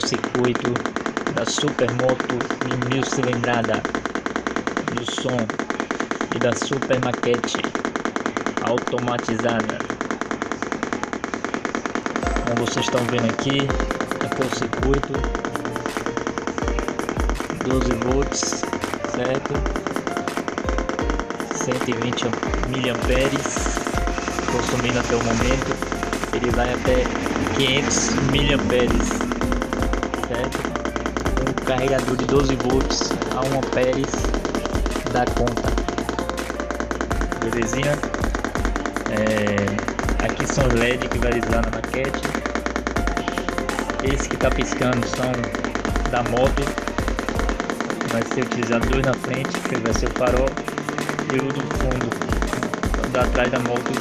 circuito da Supermoto de 1000 cilindrada, do som e da super maquete automatizada. Como vocês estão vendo aqui, aqui é o circuito 12 volts, certo? 120 miliamperes consumindo até o momento. Ele vai até 500 miliamperes, certo? Um carregador de 12 volts a 1 amperes dá conta, belezinha? Aqui são os LED que vai lá na maquete. Esse que tá piscando são da moto, vai ser utilizado dois na frente, que vai ser o farol, e o do fundo, da atrás da moto,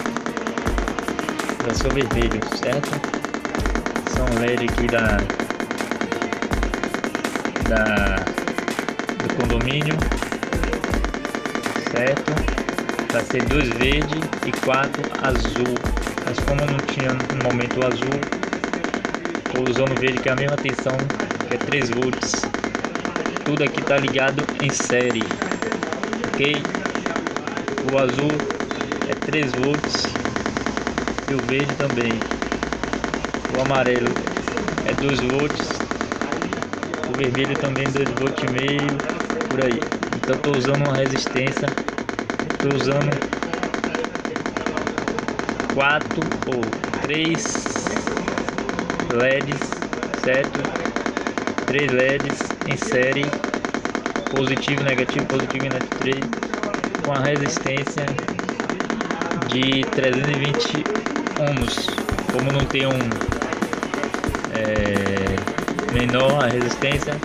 vai ser o vermelho, certo? São LED aqui do condomínio, certo? Vai ser 2 verde e 4 azul, mas como não tinha no momento o azul, estou usando o verde, que é a mesma tensão, que é 3 volts. Tudo aqui está ligado em série, ok? O azul é 3 volts e o verde também. O amarelo é 2 volts, o vermelho também 2 volts e meio, por aí. Então estou usando uma resistência, estou usando 4 ou 3 LEDs, certo? 3 LEDs em série, positivo, negativo, positivo e negativo, com a resistência de 320 ohms. Como não tem menor a resistência,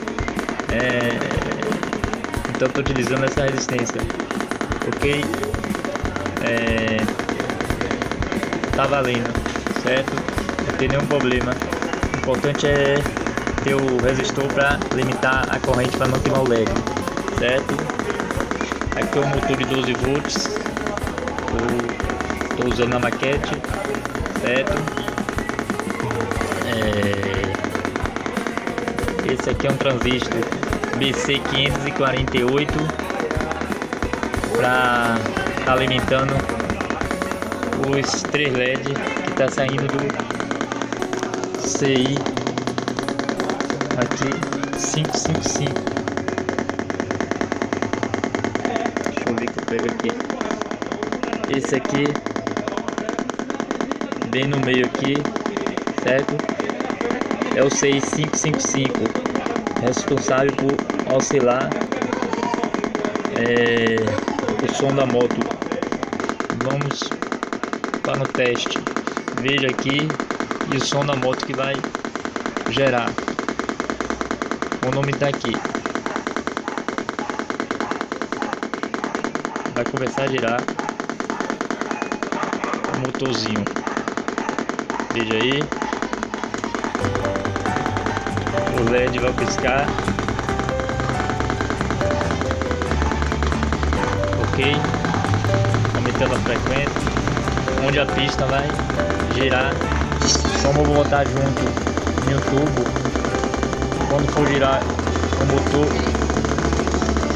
então estou utilizando essa resistência, ok? Tá valendo, certo? Não tem nenhum problema. O importante é ter o resistor para limitar a corrente, para não queimar o LED, certo? Aqui é o motor de 12 volts, estou usando na maquete, certo? Esse aqui é um transistor BC548 para estar alimentando os 3 LED que está saindo do CI aqui 555. Deixa eu ver que eu pego aqui. Esse aqui bem no meio aqui, certo? É o CI 555, responsável por oscilar o som da moto. Vamos para no teste. Veja aqui, e o som da moto que vai gerar. O nome está aqui. Vai começar a girar o motorzinho. Veja aí. O LED vai piscar. Ok. Aumentando a frequência. Onde a pista vai girar. Como eu vou botar junto no tubo, quando for girar o motor,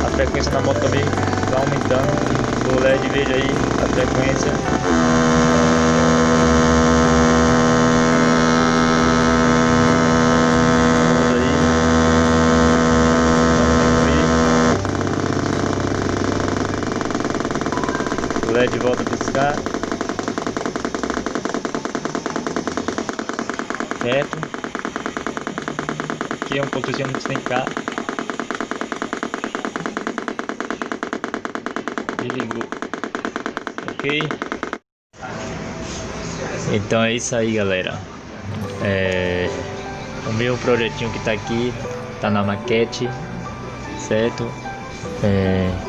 a frequência da moto também vai aumentando. O LED, veja aí a frequência. O LED volta a piscar, certo? Aqui é um posicionamento sem cá. Desligou, ok? Então é isso aí, galera. O meu projetinho que tá aqui tá na maquete, certo?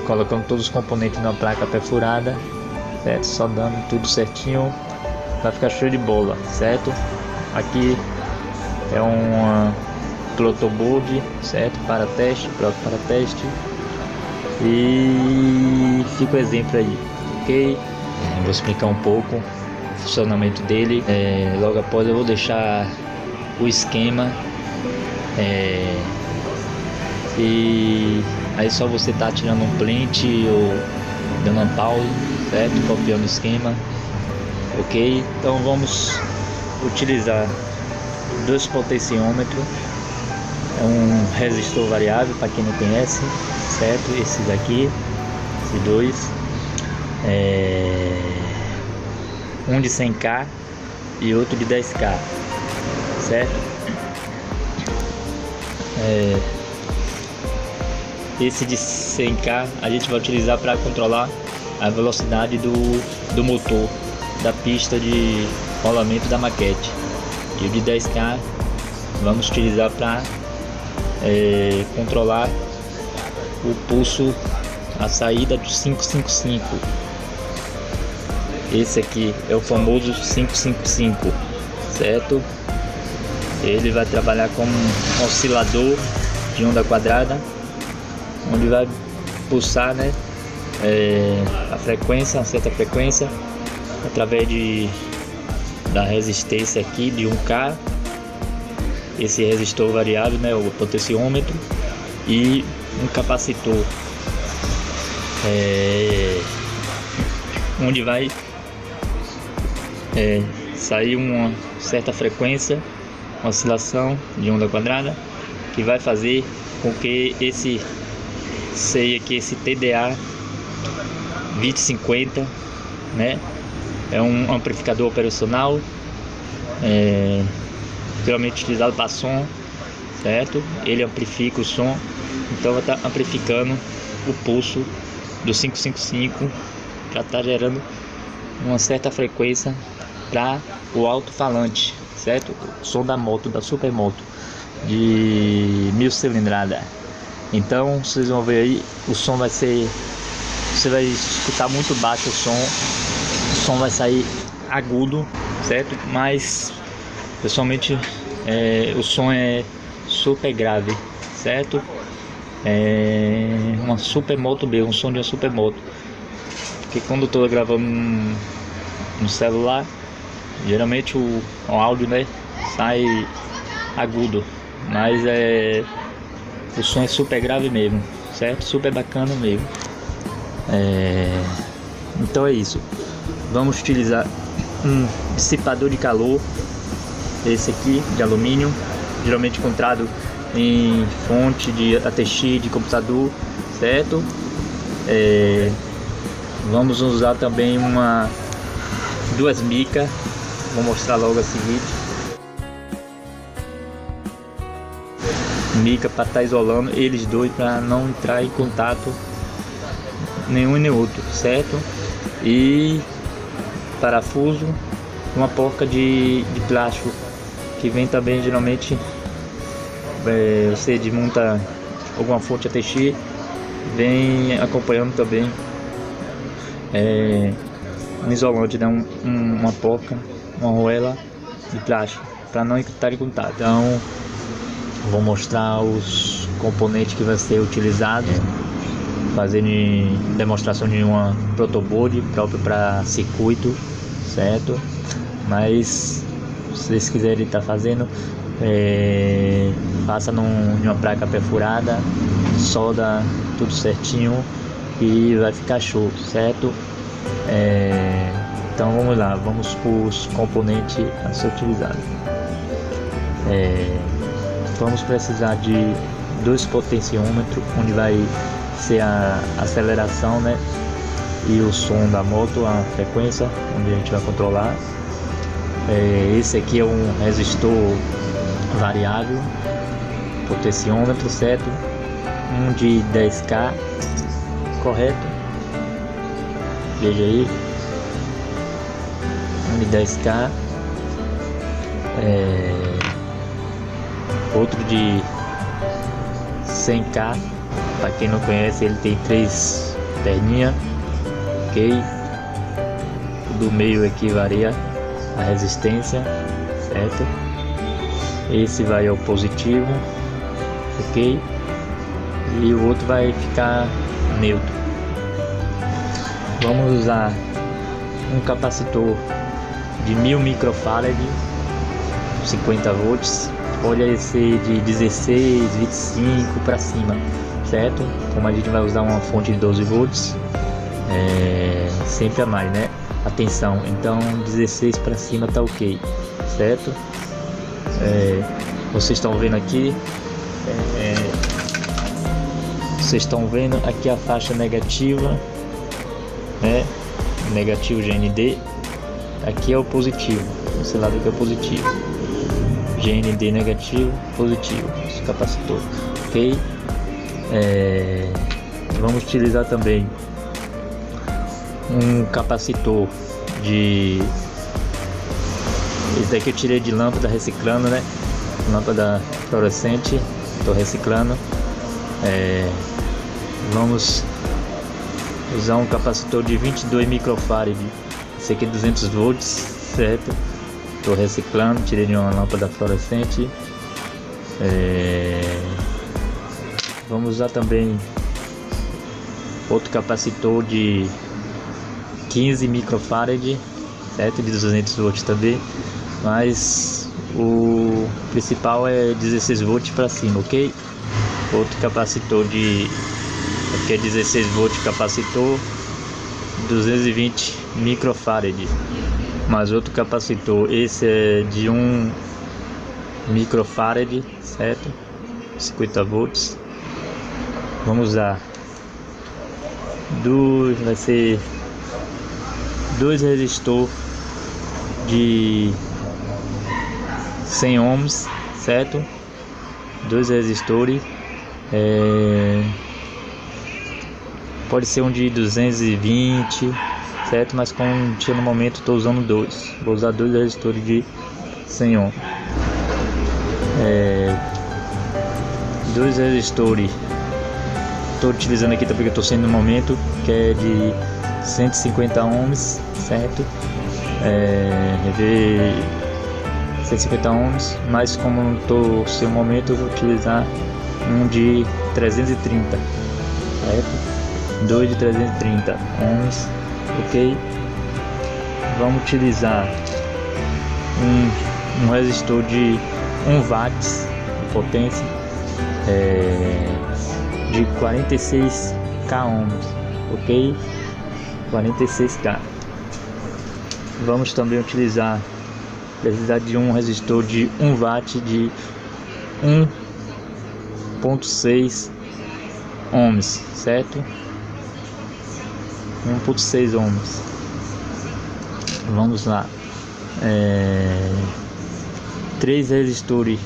Colocando todos os componentes na placa perfurada, certo? Só dando tudo certinho, vai ficar show de bola, certo? Aqui é uma protoboard, certo? Para teste, pronto para teste. E fica o exemplo aí, ok? Vou explicar um pouco o funcionamento dele. Logo após eu vou deixar o esquema E aí só você tá tirando um print ou dando um pause, certo? Copiando o esquema, ok? Então vamos utilizar dois potenciômetros, é um resistor variável para quem não conhece, certo? Esses aqui, esses dois, um de 100K e outro de 10K, certo? Esse de 100K a gente vai utilizar para controlar a velocidade do motor da pista de rolamento da maquete, e o de 10K vamos utilizar para controlar o pulso, a saída do 555. Esse aqui é o famoso 555, certo? Ele vai trabalhar como um oscilador de onda quadrada, onde vai pulsar, né, a frequência, uma certa frequência, através da resistência aqui de 1K, esse resistor variável, né, o potenciômetro, e um capacitor, onde vai sair uma certa frequência, uma oscilação de onda quadrada, que vai fazer com que esse TDA 2050, né, é um amplificador operacional, geralmente utilizado para som, certo? Ele amplifica o som, então vai estar amplificando o pulso do 555 para estar gerando uma certa frequência para o alto-falante, certo? O som da moto, da supermoto de 1000 cilindrada. Então vocês vão ver aí, o som vai ser, você vai escutar muito baixo o som vai sair agudo, certo? Mas pessoalmente o som é super grave, certo? Uma supermoto mesmo, um som de uma supermoto. Porque quando eu tô gravando no celular, geralmente o áudio, né, sai agudo, mas o som é super grave mesmo, certo? Super bacana mesmo. Então é isso. Vamos utilizar um dissipador de calor, esse aqui de alumínio, geralmente encontrado em fonte de ATX de computador, certo? Vamos usar também duas micas, vou mostrar logo a seguinte. Mica para estar isolando eles dois, para não entrar em contato nenhum e nem outro, certo? E parafuso, uma porca de plástico, que vem também geralmente, você desmonta alguma fonte ATX, vem acompanhando também um isolante, né? Uma porca, uma arruela de plástico, para não estar em contato. Então vou mostrar os componentes que vai ser utilizado, fazendo demonstração de uma protoboard próprio para circuito, certo? Mas se vocês quiserem estar fazendo, faça numa placa perfurada, solda tudo certinho e vai ficar show, certo? Então vamos lá, vamos para os componentes a ser utilizados. Vamos precisar de dois potenciômetros, onde vai ser a aceleração, né, e o som da moto, a frequência, onde a gente vai controlar. Esse aqui é um resistor variável, potenciômetro, certo? Um de 10K, correto? Veja aí, um de 10K, outro de 100K. Para quem não conhece, ele tem 3 perninhas, ok? O do meio aqui varia a resistência, certo? Esse vai ao positivo, ok? E o outro vai ficar neutro. Vamos usar um capacitor de 1000 microfarad, 50 volts, pode ser de 16, 25 para cima, certo? Como a gente vai usar uma fonte de 12 volts, sempre a mais, né? Atenção, então 16 para cima tá ok, certo? Vocês estão vendo aqui, vocês estão vendo aqui a faixa negativa, né? Negativo GND, aqui é o positivo, esse lado aqui é o positivo, GND negativo, positivo, esse capacitor, ok? Vamos utilizar também um capacitor de, esse daqui eu tirei de lâmpada reciclando, né? Lâmpada fluorescente, estou reciclando. Vamos usar um capacitor de 22 microfarad, esse aqui é 200 volts, certo? Estou reciclando, tirei de uma lâmpada fluorescente. Vamos usar também outro capacitor de 15 microfarad, certo? De 200 volts também, mas o principal é 16 volts para cima, ok? Outro capacitor de, aqui é 16 volts capacitor, 220 microfarad, mais outro capacitor, esse é de 1 microfarad, certo? 50 volts. Vamos usar vai ser 2 resistor de 100 ohms, certo? 2 resistores, pode ser um de 220, certo? Mas como tinha no momento, estou usando 2. Vou usar 2 resistores de 100 ohms. 2 resistores, estou utilizando aqui também, que eu estou sendo no momento, que é de 150 ohms, certo? 150 ohms, mas como não estou sem o momento, eu vou utilizar um de 330, certo? 2 de 330 ohms, ok? Vamos utilizar um resistor de 1 watts de potência, de 46k ohms, ok? 46k. Vamos também precisar de um resistor de 1 watt de 1.6 ohms, certo? 1.6 ohms. Vamos lá. 3 resistores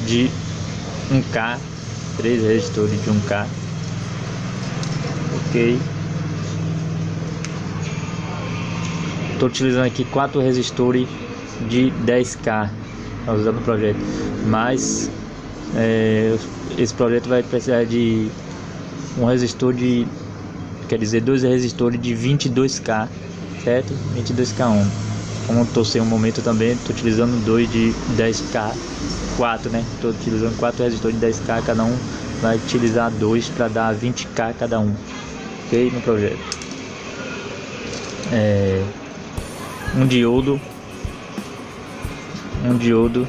de 1K, 3 resistores de 1K, ok? Estou utilizando aqui 4 resistores de 10K usando o projeto, mas esse projeto vai precisar de um resistor de, quer dizer, 2 resistores de 22K, certo? 22K ohm. Como estou sem um momento também, estou utilizando 2 de 10K, 4, né? Estou utilizando 4 resistores de 10K, cada um vai utilizar 2 para dar 20K cada um, ok? No projeto. Um diodo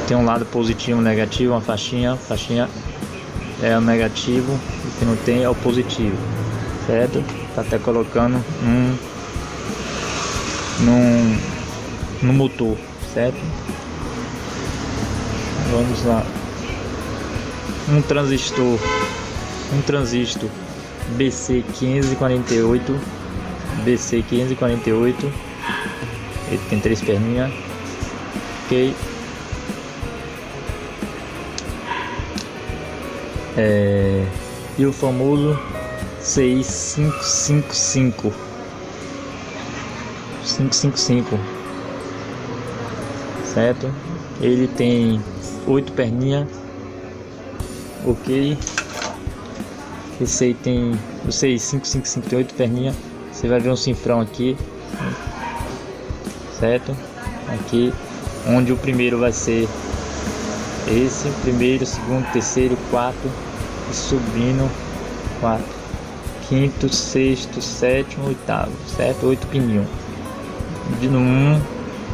tem um lado positivo e um negativo, uma faixinha é o negativo, o que não tem é o positivo, certo? Tá até colocando no motor, certo? Vamos lá. Um transistor BC548, ele tem 3 perninhas, ok? E o famoso CI 555, certo? Ele tem 8 perninhas, ok? Esse aí tem o CI 555, tem 8 perninhas. Você vai ver um cifrão aqui, certo? Aqui, onde o primeiro vai ser esse, primeiro, segundo, terceiro, quarto, e subindo, 4, quinto, sexto, sétimo, oitavo, certo? 8 pininhos. De 1,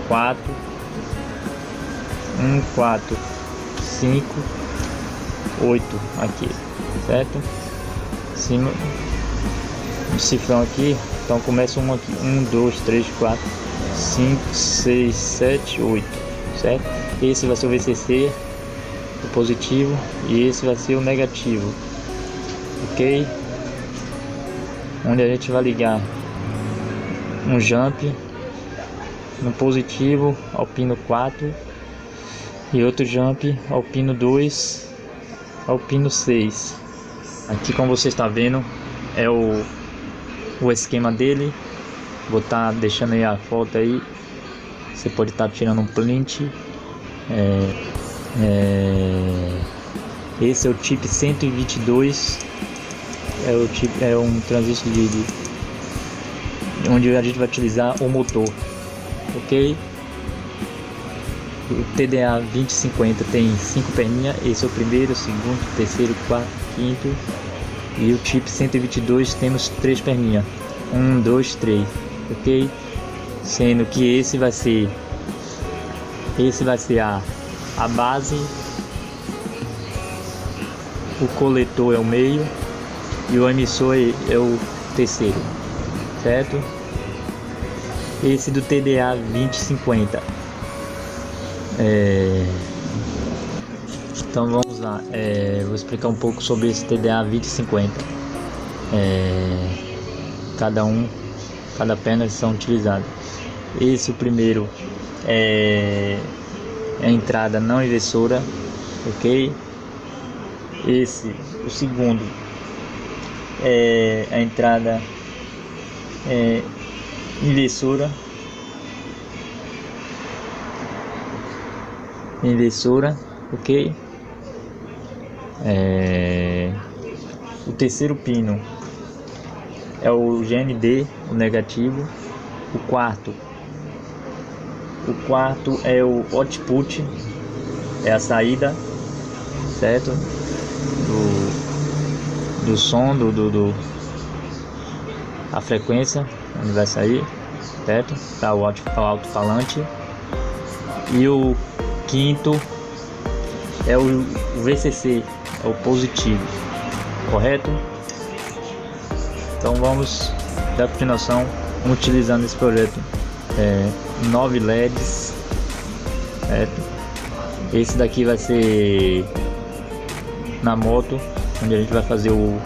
4, 1, 4, 5, 8 aqui, certo? Cima do cifrão aqui, então começa um aqui, 1, 2, 3, 4, 5, 6, 7, 8, certo? Esse vai ser o VCC, o positivo, e esse vai ser o negativo, ok? Onde a gente vai ligar um jump no positivo ao pino 4 e outro jump ao pino 2 ao pino 6. Aqui, como você está vendo, é o esquema dele. Vou estar deixando aí a foto aí, você pode estar tirando um print. Esse é o chip 122, é um transistor onde a gente vai utilizar o motor, ok? O TDA 2050 tem 5 perninhas, esse é o primeiro, o segundo, o terceiro, o quarto, o quinto. E o chip 122 temos 3 perninhas, 1, 2, 3, ok? Sendo que esse vai ser a base, o coletor é o meio e o emissor é o terceiro, certo? Esse do TDA 2050. Então vamos lá, vou explicar um pouco sobre esse TDA 2050. Cada perna são utilizadas. Esse, o primeiro, é a entrada não inversora, ok? Esse, o segundo, é a entrada inversora, ok? O terceiro pino é o GND, o negativo. O quarto é o output, é a saída, certo? Do som, a frequência onde vai sair, certo? Tá o alto-falante. E o quinto é o VCC, é o positivo, correto? Então vamos dar continuação utilizando esse projeto. 9 LEDs, certo? Esse daqui vai ser na moto, onde a gente vai fazer o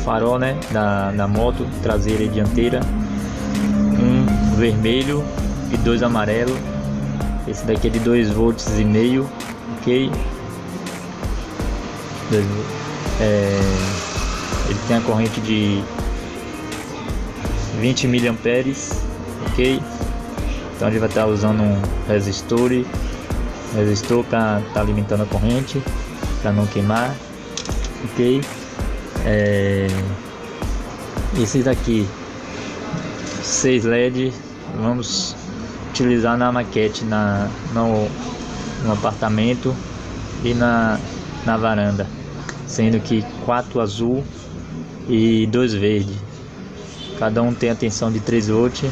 farol, né, da moto traseira e dianteira. Um vermelho e 2 amarelo. Esse daqui é de 2,5 volts, ok? Ele tem a corrente de 20 miliamperes, ok? Então a gente vai estar usando um resistor para estar alimentando a corrente, para não queimar, ok? Esse daqui, 6 LED, vamos utilizar na maquete, no apartamento e na varanda, sendo que 4 azul e 2 verde. Cada um tem a tensão de 3 volts,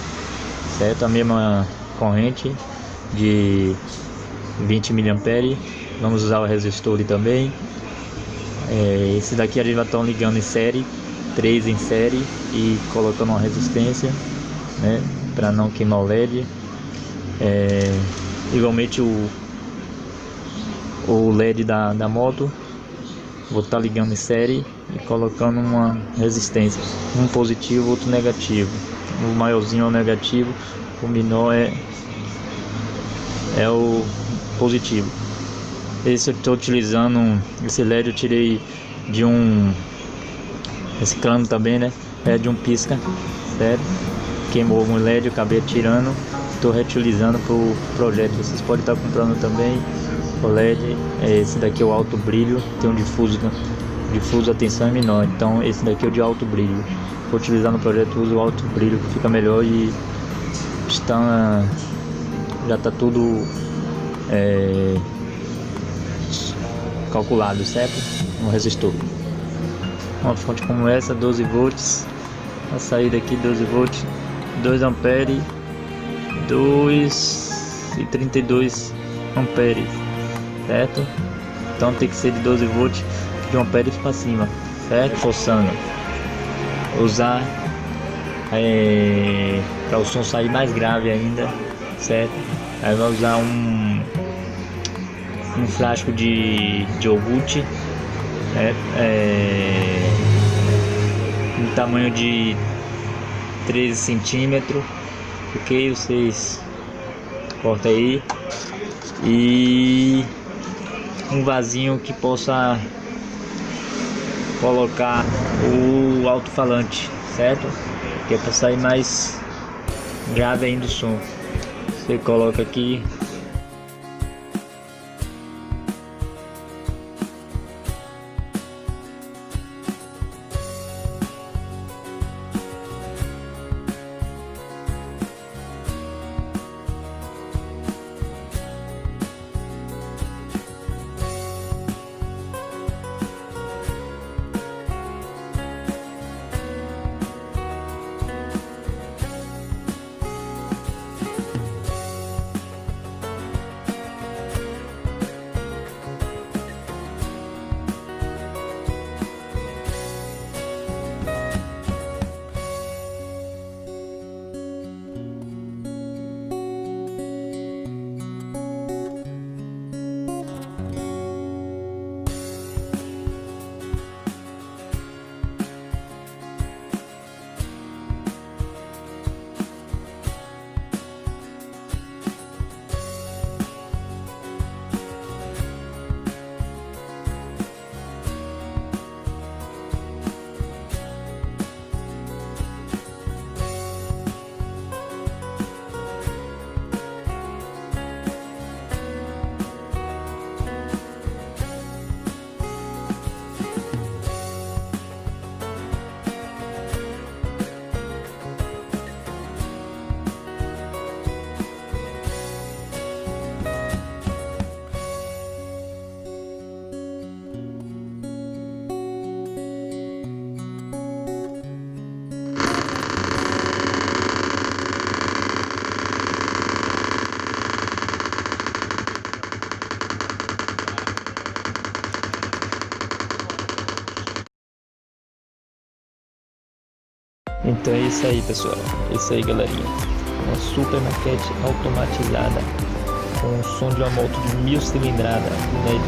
certo? A mesma corrente de 20 miliamperes. Vamos usar o resistor também. Esse daqui a gente vai estar ligando em série, 3 em série, e colocando uma resistência, né, para não queimar o LED. Igualmente o LED da moto, vou estar ligando em série e colocando uma resistência, um positivo, outro negativo. O maiorzinho é o negativo, o menor é o positivo. Esse eu estou utilizando, esse LED eu tirei de reciclando também, né? É de um pisca, certo? Queimou algum LED, eu acabei tirando, estou reutilizando para o projeto. Vocês podem estar comprando também o LED. Esse daqui é o alto brilho, tem um difuso a tensão é menor, então esse daqui é o de alto brilho. Vou utilizar no projeto, uso o alto brilho que fica melhor e já está tudo calculado, certo? Um resistor. Uma fonte como essa, 12 volts, a saída aqui 12 volts, 2 amperes, 2 e 32 amperes, certo? Então tem que ser de 12 volts de 1 ampere para cima, certo? Forçando. Usar para o som sair mais grave ainda, certo? Aí vai usar um frasco de iogurte, no tamanho de 13 centímetros, ok? Vocês cortam aí, e um vasinho que possa colocar o alto-falante, certo? Que é para sair mais grave ainda o som. Você coloca aqui. Então é isso aí, pessoal. É isso aí, galerinha. Uma super maquete automatizada com som de uma moto de 1000 cilindradas, né?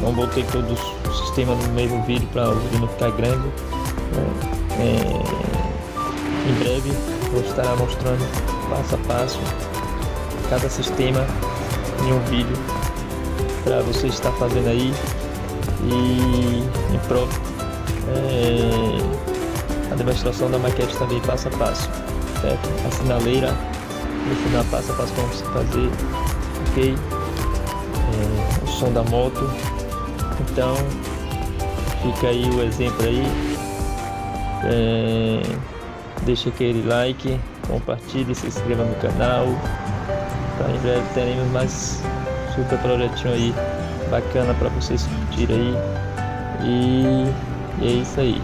Não botei todo o sistema no mesmo vídeo para o vídeo não ficar grande. Em breve vou estar mostrando passo a passo cada sistema em um vídeo para você estar fazendo aí, e pronto. A demonstração da maquete também passo a passo, certo? A sinaleira, vou ensinar passo a passo como você fazer, ok? O som da moto. Então fica aí o exemplo aí. Deixa aquele like, compartilhe, se inscreva no canal. Então, em breve teremos mais super projetinho aí bacana para vocês curtirem aí. E é isso aí.